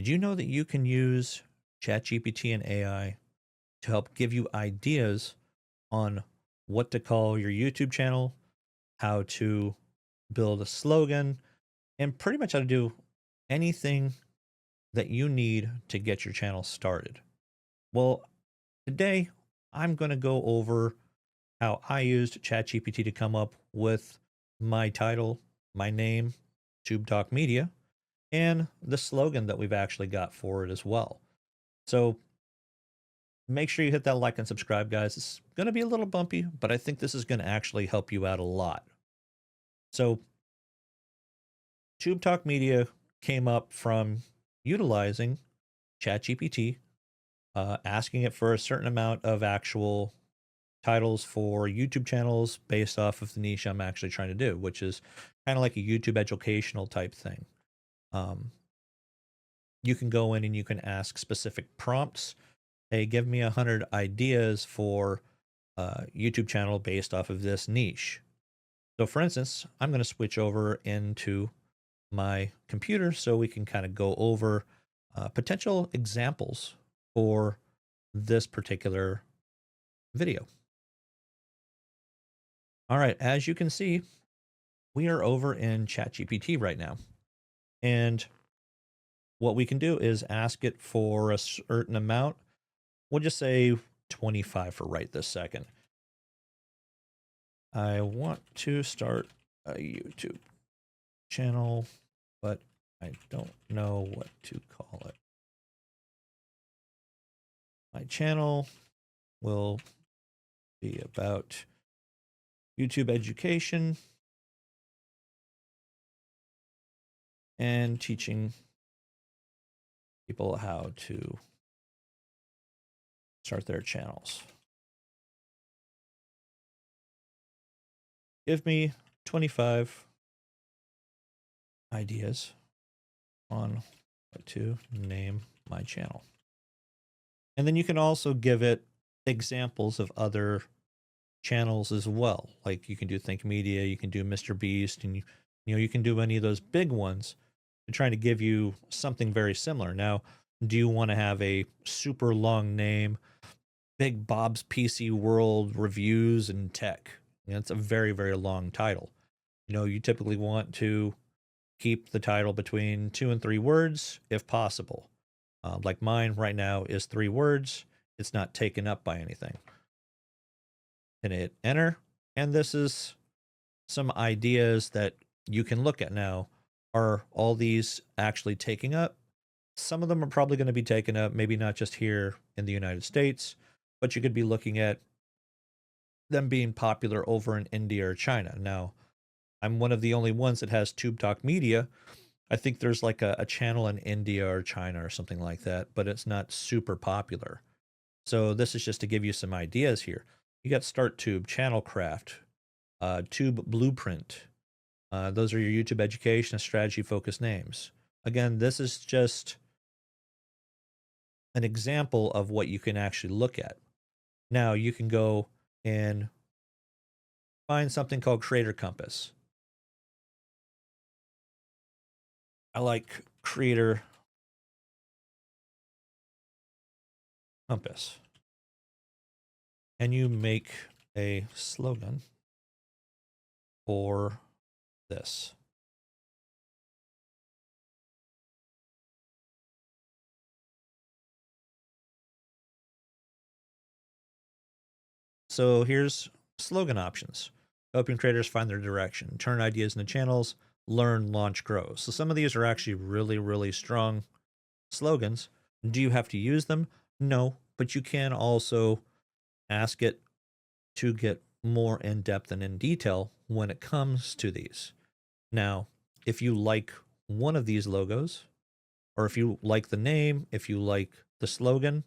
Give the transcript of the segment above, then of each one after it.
Did you know that you can use ChatGPT and AI to help give you ideas on what to call your YouTube channel, how to build a slogan, and pretty much how to do anything that you need to get your channel started? Well, today I'm going to go over how I used ChatGPT to come up with my title, my name, Tube Talk Media, and the slogan that we've actually got for it as well. So make sure you hit that like and subscribe, guys. It's going to be a little bumpy, but I think this is going to actually help you out a lot. So, Tube Talk Media came up from utilizing ChatGPT, asking it for a certain amount of actual titles for YouTube channels based off of the niche I'm actually trying to do, which is kind of like a YouTube educational type thing. Um, you can go in and you can ask specific prompts. Hey, give me 100 ideas for a YouTube channel based off of this niche. So, for instance, I'm going to switch over into my computer so we can kind of go over potential examples for this particular video. All right, as you can see, we are over in ChatGPT right now. And what we can do is ask it for a certain amount. We'll just say 25 for right this second. I want to start a YouTube channel, but I don't know what to call it. My channel will be about YouTube education and teaching people how to start their channels. Give me 25 ideas on what to name my channel. And then you can also give it examples of other channels as well. Like you can do Think Media, you can do Mr. Beast, and you can do any of those big ones to try to give you something very similar. Now, do you want to have a super long name, Big Bob's PC World Reviews and Tech? It's a very, very long title. You typically want to keep the title between 2 and 3 words if possible. Like mine right now is 3 words. It's not taken up by anything. And hit enter. And this is some ideas that you can look at now. Are all these actually taking up? Some of them are probably going to be taken up, maybe not just here in the United States, but you could be looking at them being popular over in India or China. Now, I'm one of the only ones that has Tube Talk Media. I think there's like a channel in India or China or something like that, but it's not super popular. So this is just to give you some ideas here. You got Start Tube, Channel Craft, Tube Blueprint. Those are your YouTube education and strategy focused names. Again, this is just an example of what you can actually look at. Now you can go and find something called Creator Compass. I like Creator Compass. And you make a slogan for this. So here's slogan options. Helping creators find their direction, turn ideas into channels, learn, launch, grow. So some of these are actually really, really strong slogans. Do you have to use them? No, but you can also ask it to get more in depth and in detail when it comes to these. Now, if you like one of these logos, or if you like the name, if you like the slogan,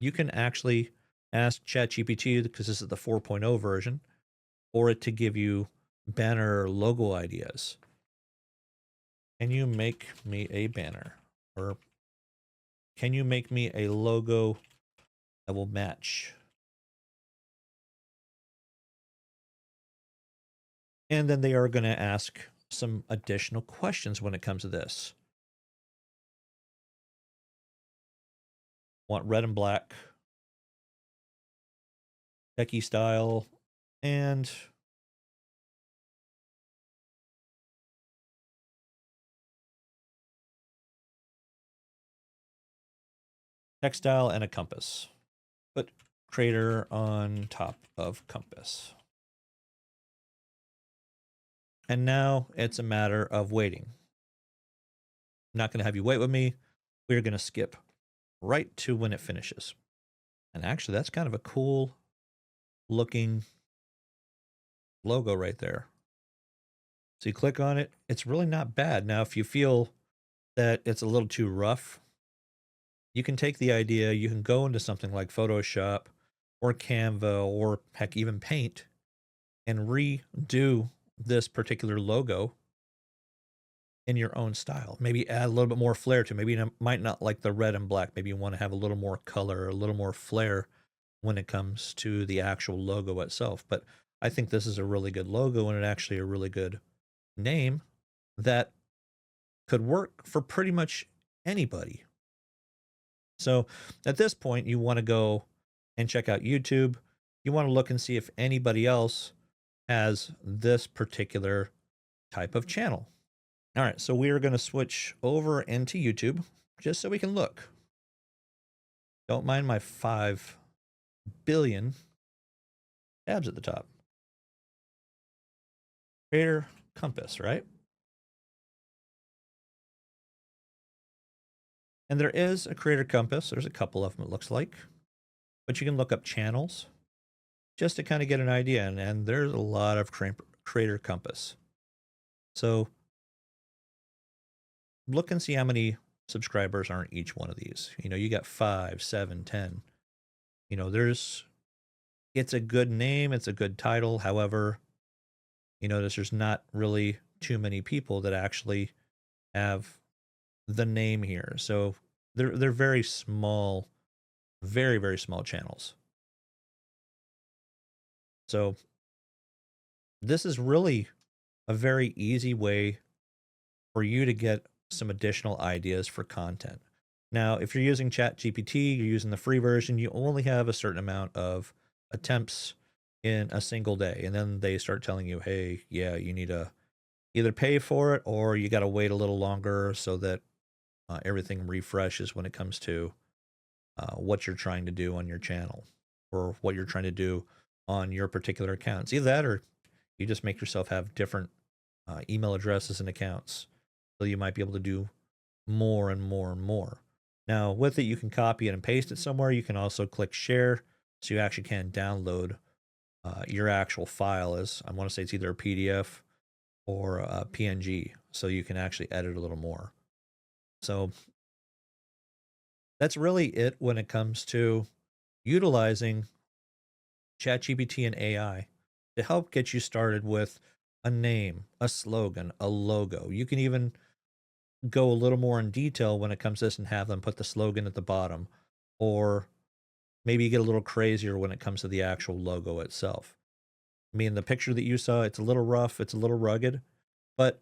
you can actually ask ChatGPT, because this is the 4.0 version, for it to give you banner or logo ideas. Can you make me a banner? Or can you make me a logo that will match? And then they are going to ask some additional questions when it comes to this. Want red and black, techie style, and textile and a compass. Put crater on top of compass. And now it's a matter of waiting. I'm not going to have you wait with me. We're going to skip right to when it finishes. And actually, that's kind of a cool looking logo right there. So you click on it. It's really not bad. Now, if you feel that it's a little too rough, you can take the idea, you can go into something like Photoshop or Canva or heck, even Paint and redo this particular logo in your own style. Maybe add a little bit more flair to it. Maybe you might not like the red and black. Maybe you want to have a little more color, a little more flair when it comes to the actual logo itself. But I think this is a really good logo and actually a really good name that could work for pretty much anybody. So at this point, you want to go and check out YouTube. You want to look and see if anybody else has this particular type of channel. All right, so we are going to switch over into YouTube just so we can look. Don't mind my 5 billion tabs at the top. Creator compass, right? And there is a creator compass. There's a couple of them, it looks like. But you can look up channels just to kind of get an idea. And there's a lot of creator compass. So look and see how many subscribers are in each one of these. You know, you got 5, 7, 10. You know, it's a good name. It's a good title. However, you notice there's not really too many people that actually have the name here. So they're very small, very, very small channels. So this is really a very easy way for you to get some additional ideas for content. Now, if you're using ChatGPT, you're using the free version, you only have a certain amount of attempts in a single day. And then they start telling you, hey, yeah, you need to either pay for it or you got to wait a little longer so that everything refreshes when it comes to what you're trying to do on your channel or what you're trying to do on your particular accounts. Either that or you just make yourself have different email addresses and accounts. So you might be able to do more and more and more. Now, with it, you can copy it and paste it somewhere. You can also click share, so you actually can download your actual file as, I want to say it's either a PDF or a PNG, so you can actually edit a little more. So that's really it when it comes to utilizing ChatGPT and AI to help get you started with a name, a slogan, a logo. You can even go a little more in detail when it comes to this and have them put the slogan at the bottom, or maybe you get a little crazier when it comes to the actual logo itself. I mean, the picture that you saw, it's a little rough, it's a little rugged, but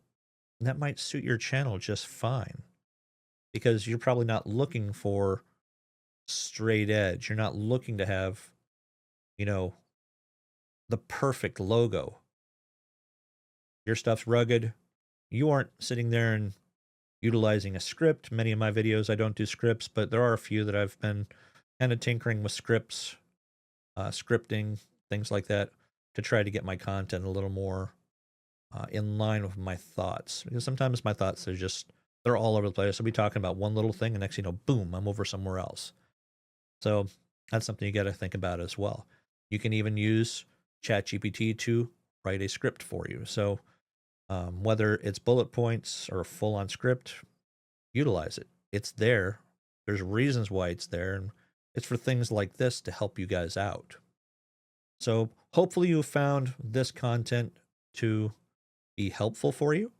that might suit your channel just fine because you're probably not looking for straight edge. You're not looking to have, you know, the perfect logo. Your stuff's rugged. You aren't sitting there and utilizing a script. Many of my videos, I don't do scripts, but there are a few that I've been kind of tinkering with scripts, scripting, things like that, to try to get my content a little more in line with my thoughts. Because sometimes my thoughts are just, they're all over the place. I'll be talking about one little thing, and next thing you know, boom, I'm over somewhere else. So that's something you got to think about as well. You can even use ChatGPT to write a script for you. So whether it's bullet points or a full-on script, utilize it. It's there. There's reasons why it's there, and it's for things like this to help you guys out. So hopefully you found this content to be helpful for you.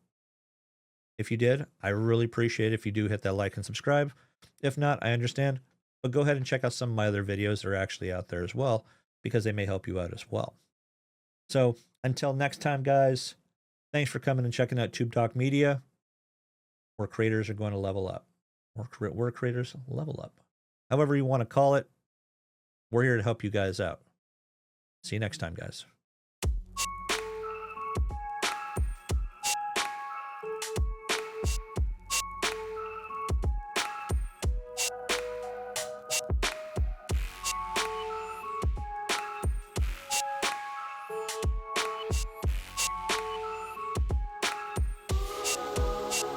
If you did, I really appreciate it if you do hit that like and subscribe. If not, I understand, but go ahead and check out some of my other videos that are actually out there as well, because they may help you out as well. So until next time, guys, thanks for coming and checking out Tube Talk Media, where creators are going to level up. Where creators level up. however you want to call it. We're here to help you guys out. See you next time, guys.